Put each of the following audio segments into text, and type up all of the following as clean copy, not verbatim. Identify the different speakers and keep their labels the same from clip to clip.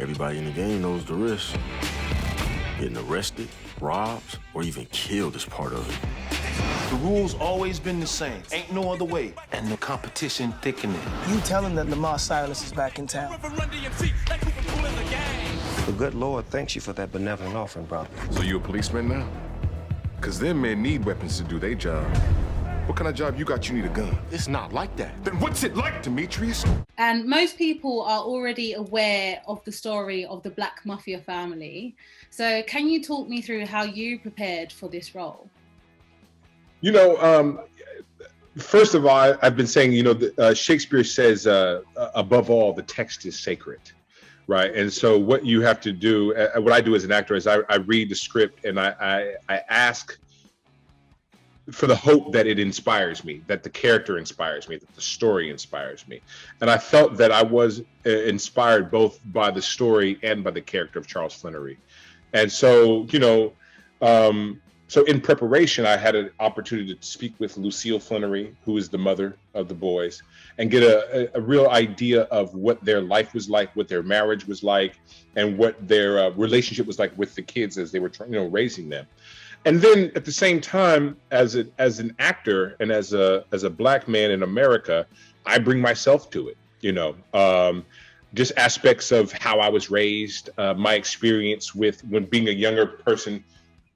Speaker 1: Everybody in the game knows the risk. Getting arrested, robbed, or even killed is part of it.
Speaker 2: The rules always been the same. Ain't no other way. And the competition thickening.
Speaker 3: You tell him that Lamar Silas is back in town.
Speaker 4: The good Lord thanks you for that benevolent offering, brother.
Speaker 5: So you a policeman now? Because them men need weapons to do their job. What kind of job you got? You need a gun. It's not like that. Then what's it like, Demetrius?
Speaker 6: And most people are already aware of the story of the Black Mafia family. So can you talk me through how you prepared for this role?
Speaker 7: You know, first of all, I've been saying, you know, Shakespeare says, above all, the text is sacred, right? And so what you have to do, what I do as an actor is I read the script and I ask for the hope that it inspires me, that the character inspires me, that the story inspires me. And I felt that I was inspired both by the story and by the character of Charles Flenory. And so, you know, so in preparation, I had an opportunity to speak with Lucille Flenory, who is the mother of the boys, and get a real idea of what their life was like, what their marriage was like, and what their relationship was like with the kids as they were, you know, raising them. And then at the same time, as an actor and as a Black man in America, I bring myself to it, you know, just aspects of how I was raised, my experience with when being a younger person,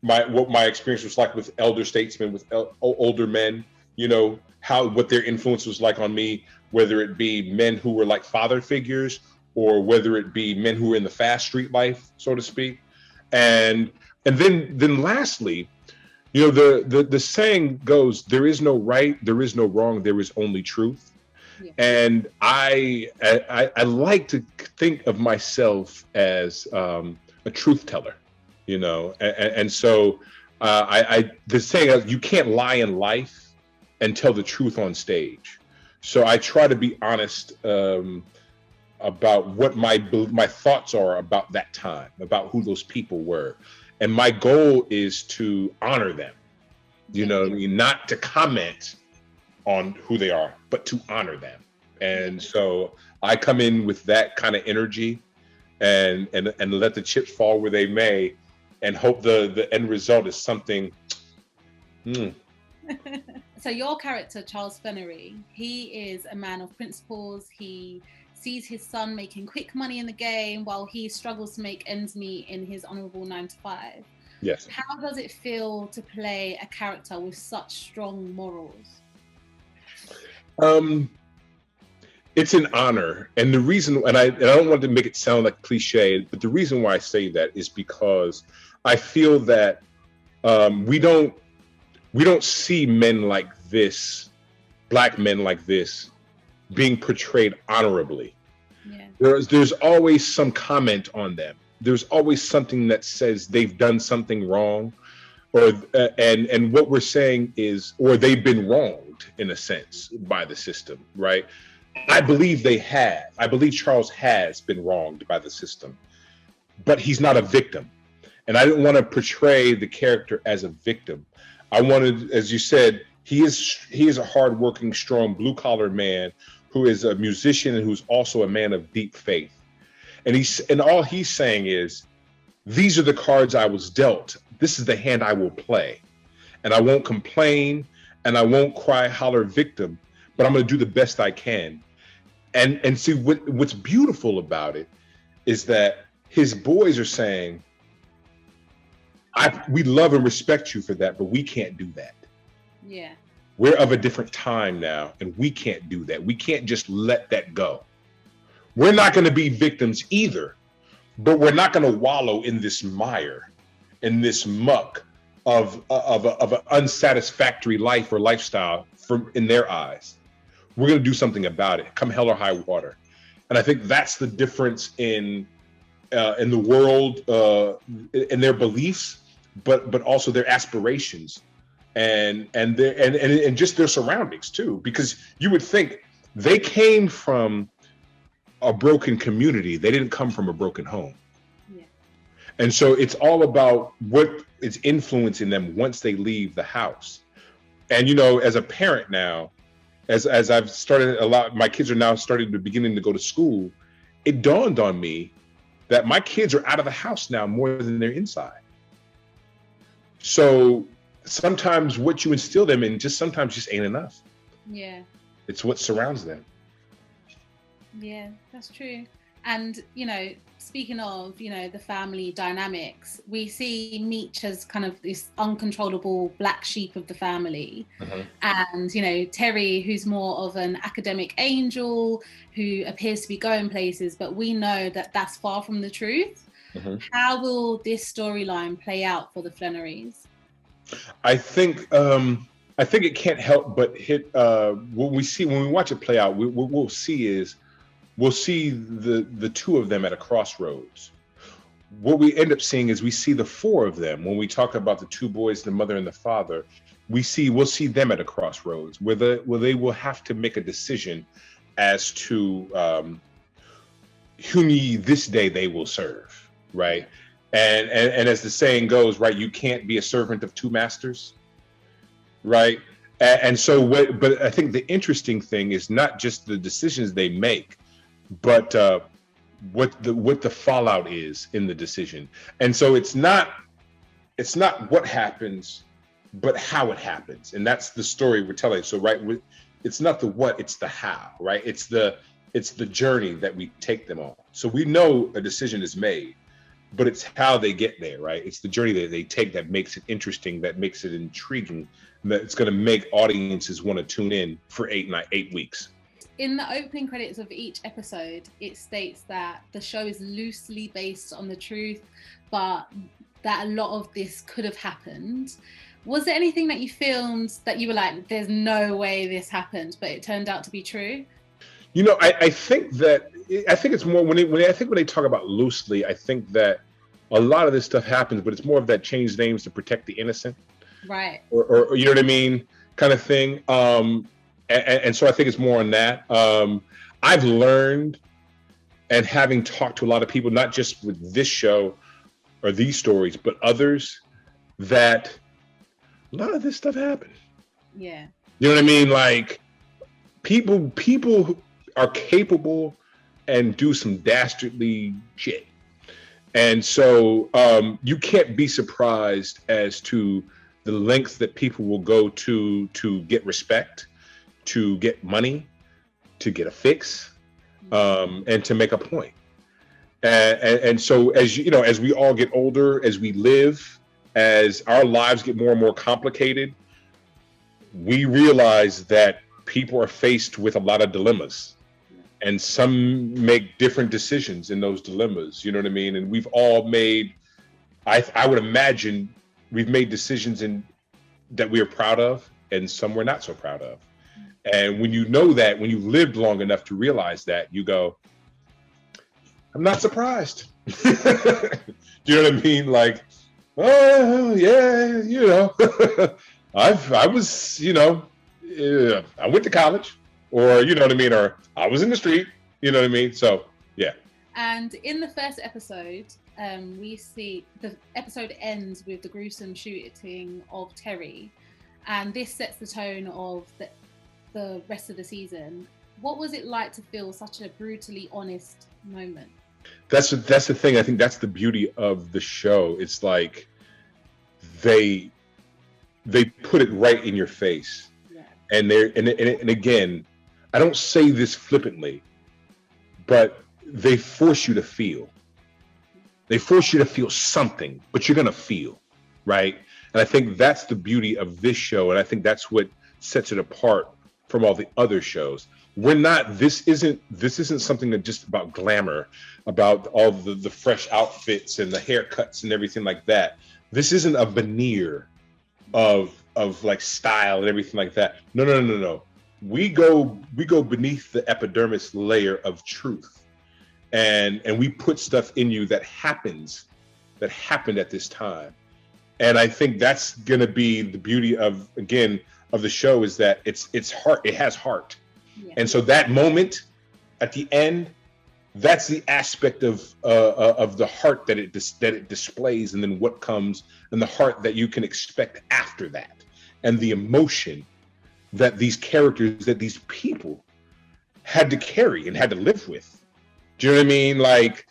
Speaker 7: what my experience was like with elder statesmen, with older men, you know, what their influence was like on me, whether it be men who were like father figures or whether it be men who were in the fast street life, so to speak. And then lastly, you know, the saying goes, there is no right, there is no wrong, there is only truth. Yeah. And I like to think of myself as a truth teller, you know, and so the saying, you can't lie in life and tell the truth on stage. So I try to be honest about what my thoughts are about that time, about who those people were. And my goal is to honor them, you know what I mean? Not to comment on who they are, but to honor them. And so I come in with that kind of energy and let the chips fall where they may and hope the end result is something.
Speaker 6: So your character, Charles Flenory, he is a man of principles. He sees his son making quick money in the game while he struggles to make ends meet in his honorable 9-to-5.
Speaker 7: Yes.
Speaker 6: How does it feel to play a character with such strong morals?
Speaker 7: It's an honor. And the reason, and I don't want to make it sound like cliche, but the reason why I say that is because I feel that we don't see men like this, Black men like this, being portrayed honorably. Yeah. There's always some comment on them. There's always something that says they've done something wrong, or and what we're saying is, or they've been wronged in a sense by the system, right? I believe they have. I believe Charles has been wronged by the system, but he's not a victim. And I didn't want to portray the character as a victim. I wanted, as you said, he is a hardworking, strong, blue-collar man who is a musician and who's also a man of deep faith. And all he's saying is, these are the cards I was dealt. This is the hand I will play. And I won't complain and I won't cry, holler victim, but I'm going to do the best I can. And see, what's beautiful about it is that his boys are saying, we love and respect you for that, but we can't do that.
Speaker 6: Yeah.
Speaker 7: We're of a different time now, and we can't do that. We can't just let that go. We're not going to be victims either, but we're not going to wallow in this mire, in this muck of an unsatisfactory life or lifestyle in their eyes. We're going to do something about it, come hell or high water. And I think that's the difference in the world, in their beliefs, but also their aspirations. And just their surroundings too, because you would think they came from a broken community. They didn't come from a broken home. Yeah. And so it's all about what is influencing them once they leave the house. And, you know, as a parent now, as I've started my kids are now beginning to go to school, it dawned on me that my kids are out of the house now more than they're inside. So sometimes what you instill them in sometimes just ain't enough.
Speaker 6: Yeah.
Speaker 7: It's what surrounds them.
Speaker 6: Yeah, that's true. And, you know, speaking of, you know, the family dynamics, we see Meech as kind of this uncontrollable black sheep of the family. And, you know, Terry, who's more of an academic angel who appears to be going places, but we know that that's far from the truth. How will this storyline play out for the Flenorys?
Speaker 7: I think it can't help but hit what we see when we watch it play out. What we'll see the two of them at a crossroads. What we end up seeing is we see the four of them. When we talk about the two boys, the mother and the father, we'll see them at a crossroads where they will have to make a decision as to whom this day they will serve, right? And as the saying goes, right, you can't be a servant of two masters, right? And so but I think the interesting thing is not just the decisions they make, but what the fallout is in the decision. And so it's not what happens, but how it happens. And that's the story we're telling. So right, it's not the what, it's the how, right? It's the journey that we take them on. So we know a decision is made, but it's how they get there, right? It's the journey that they take that makes it interesting, that makes it intriguing, that it's going to make audiences want to tune in for 8 weeks.
Speaker 6: In the opening credits of each episode, it states that the show is loosely based on the truth, but that a lot of this could have happened. Was there anything that you filmed that you were like, there's no way this happened, but it turned out to be true?
Speaker 7: You know, I think it's more when they talk about loosely, I think that a lot of this stuff happens, but it's more of that change names to protect the innocent.
Speaker 6: Right.
Speaker 7: Or you know what I mean? Kind of thing. And so I think it's more on that. I've learned, and having talked to a lot of people, not just with this show or these stories, but others, that a lot of this stuff happened.
Speaker 6: Yeah.
Speaker 7: You know what I mean? Like people are capable and do some dastardly shit. And so you can't be surprised as to the lengths that people will go to get respect, to get money, to get a fix, and to make a point. And so as you know, as we all get older, as we live, as our lives get more and more complicated, we realize that people are faced with a lot of dilemmas, and some make different decisions in those dilemmas. You know what I mean? And we've all made, I would imagine, we've made decisions that we are proud of, and some we're not so proud of. And when you know that, when you've lived long enough to realize that, you go, I'm not surprised. Do you know what I mean? Like, oh yeah, you know, I was, you know, I went to college, or you know what I mean, or I was in the street, you know what I mean? So yeah.
Speaker 6: And in the first episode, we see the episode ends with the gruesome shooting of Terry, and this sets the tone of the rest of the season. What was it like to feel such a brutally honest moment?
Speaker 7: That's the thing. I think that's the beauty of the show. It's like they put it right in your face. Yeah. And again, I don't say this flippantly, but they force you to feel. They force you to feel something, but you're gonna feel, right? And I think that's the beauty of this show, and I think that's what sets it apart from all the other shows. This isn't something that just about glamour, about all the fresh outfits and the haircuts and everything like that. This isn't a veneer of like style and everything like that. No. We go beneath the epidermis layer of truth, and we put stuff in you that happened at this time. And I think that's gonna be the beauty of the show, is that it's heart. It has heart. Yeah. And so that moment at the end, that's the aspect of the heart that it displays, and then what comes, and the heart that you can expect after that, and the emotion that these characters, that these people had to carry and had to live with. Do you know what I mean? Like,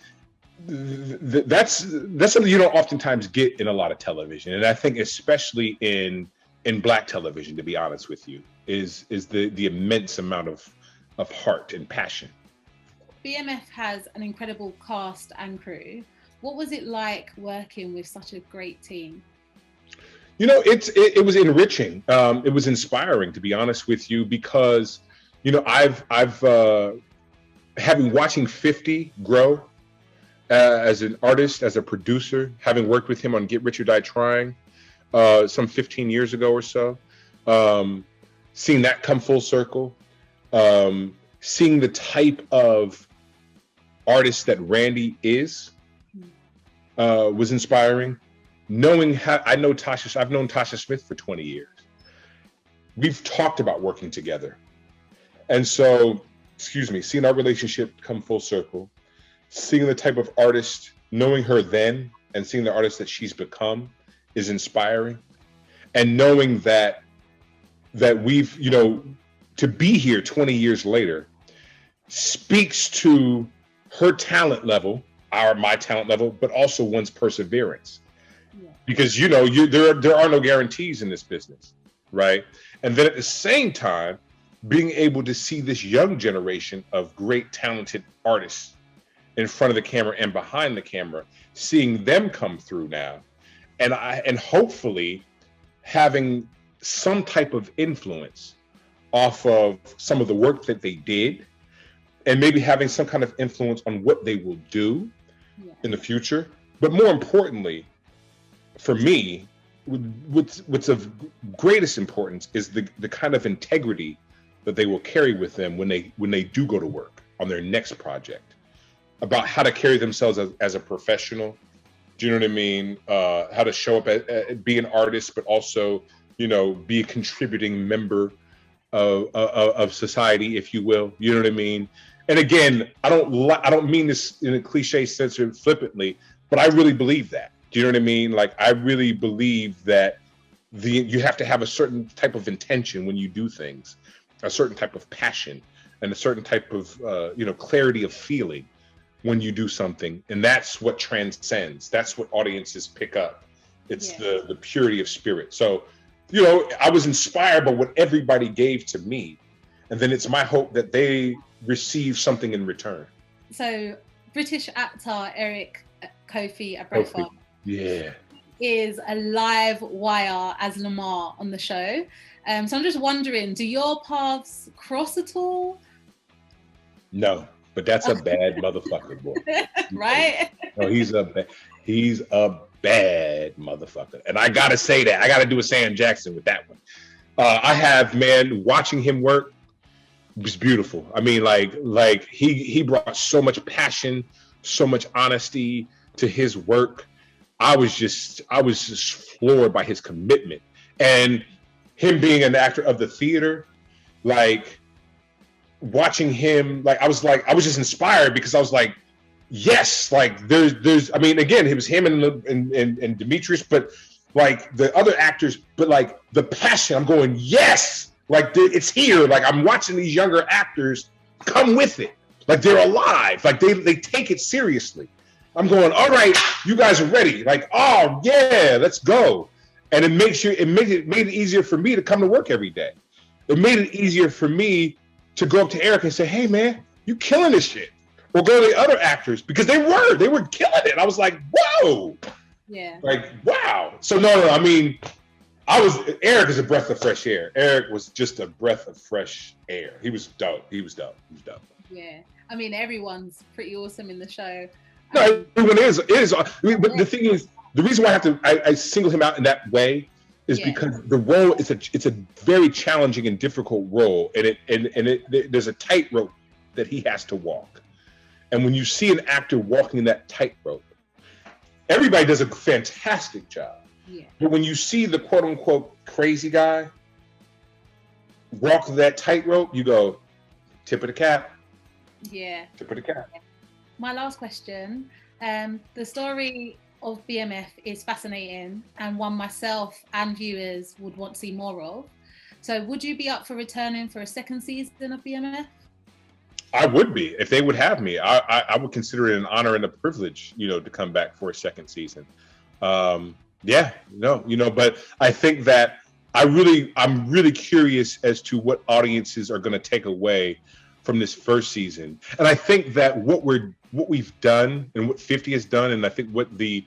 Speaker 7: that's something you don't oftentimes get in a lot of television, and I think especially in Black television, to be honest with you, is the immense amount of heart and passion.
Speaker 6: BMF has an incredible cast and crew. What was it like working with such a great team?
Speaker 7: You know, it was enriching. It was inspiring, to be honest with you, because, you know, I've having watching 50 grow as an artist, as a producer, having worked with him on Get Rich or Die Trying some 15 years ago or so, seeing that come full circle, seeing the type of artist that Randy is was inspiring. Knowing how I've known Tasha Smith for 20 years. We've talked about working together. And so, seeing our relationship come full circle, seeing the type of artist, knowing her then and seeing the artist that she's become is inspiring. And knowing that we've, you know, to be here 20 years later speaks to her talent level, my talent level, but also one's perseverance. Because, you know, there are no guarantees in this business, right? And then at the same time, being able to see this young generation of great, talented artists in front of the camera and behind the camera, seeing them come through now, and hopefully having some type of influence off of some of the work that they did, and maybe having some kind of influence on what they will do in the future. But more importantly, for me, what's of greatest importance is the kind of integrity that they will carry with them when they do go to work on their next project, about how to carry themselves as a professional. Do you know what I mean? How to show up, be an artist, but also, you know, be a contributing member of society, if you will. You know what I mean? And again, I don't mean this in a cliche sense or flippantly, but I really believe that. Do you know what I mean? Like, I really believe that you have to have a certain type of intention when you do things, a certain type of passion, and a certain type of clarity of feeling when you do something, and that's what transcends. That's what audiences pick up. It's the purity of spirit. So, you know, I was inspired by what everybody gave to me, and then it's my hope that they receive something in return.
Speaker 6: So, British actor Eric Kofi Abrefa is a live wire as Lamar on the show. So I'm just wondering, do your paths cross at all?
Speaker 7: No, but that's a bad motherfucker, boy.
Speaker 6: Right?
Speaker 7: No, he's a bad motherfucker. And I gotta say that. I gotta do a Sam Jackson with that one. I have, man, watching him work was beautiful. I mean, like he brought so much passion, so much honesty to his work. I was just floored by his commitment, and him being an actor of the theater, like watching him, like I was just inspired, because I was like, yes, like there's I mean, again, it was him and Demetrius, but like the other actors, but like the passion, I'm going, yes, like it's here. Like I'm watching these younger actors come with it, like they're alive, like they take it seriously. I'm going, all right, you guys are ready. Like, oh yeah, let's go. And it made it easier for me to come to work every day. It made it easier for me to go up to Eric and say, hey man, you killing this shit. Or go to the other actors, because they were killing it. I was like, whoa.
Speaker 6: Yeah.
Speaker 7: Like, wow. So no, I mean, Eric is a breath of fresh air. Eric was just a breath of fresh air. He was dope.
Speaker 6: Yeah. I mean, everyone's pretty awesome in the show.
Speaker 7: No, everyone is. But the thing is, the reason why I single him out in that way is because the role it's a very challenging and difficult role, and there's a tightrope that he has to walk. And when you see an actor walking in that tightrope, everybody does a fantastic job. Yeah. But when you see the quote unquote crazy guy walk that tightrope, you go, tip of the cap.
Speaker 6: Yeah.
Speaker 7: Tip of the cap.
Speaker 6: My last question, the story of BMF is fascinating, and one myself and viewers would want to see more of. So would you be up for returning for a second season of BMF?
Speaker 7: I would be if they would have me. I would consider it an honor and a privilege, to come back for a second season. Yeah, no, but I think that I'm really curious as to what audiences are going to take away from this first season. And I think that what we've done and what 50 has done, and I think what the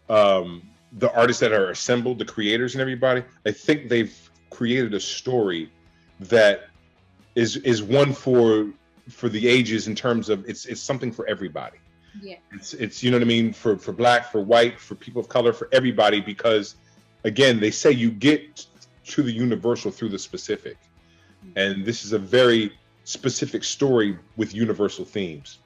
Speaker 7: artists that are assembled, the creators and everybody, I think they've created a story that is one for the ages in terms of it's something for everybody.
Speaker 6: Yeah.
Speaker 7: It's you know what I mean, for Black, for white, for people of color, for everybody, because again, they say you get to the universal through the specific. And this is a very specific story with universal themes.